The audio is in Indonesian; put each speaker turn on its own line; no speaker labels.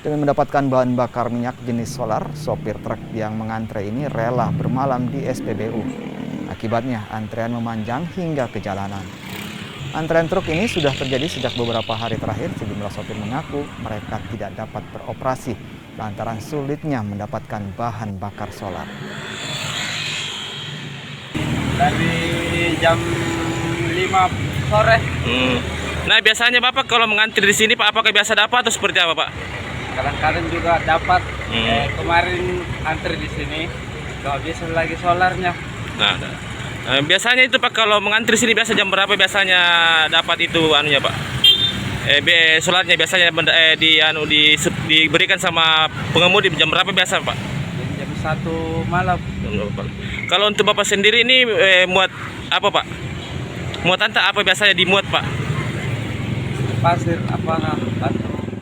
Demi mendapatkan bahan bakar minyak jenis solar, sopir truk yang mengantre ini rela bermalam di SPBU. Akibatnya antrean memanjang hingga ke jalanan. Antrean truk ini sudah terjadi sejak beberapa hari terakhir. Sejumlah sopir mengaku mereka tidak dapat beroperasi lantaran sulitnya mendapatkan bahan bakar solar.
Dari jam 5 sore.
Nah, biasanya Bapak kalau mengantri di sini Pak, apakah biasa dapat atau seperti apa Pak?
Kadang-kadang juga dapat. Kemarin antri di sini, nggak bisa lagi solarnya.
Nah, biasanya itu Pak kalau mengantri sini biasa jam berapa biasanya dapat itu anunya Pak? Solarnya biasanya diberikan sama pengemudi jam berapa biasa Pak?
Jam 1 malam.
Kalau untuk Bapak sendiri ini muat apa Pak? Muatan tak apa biasanya dimuat Pak?
Pasir apa batu.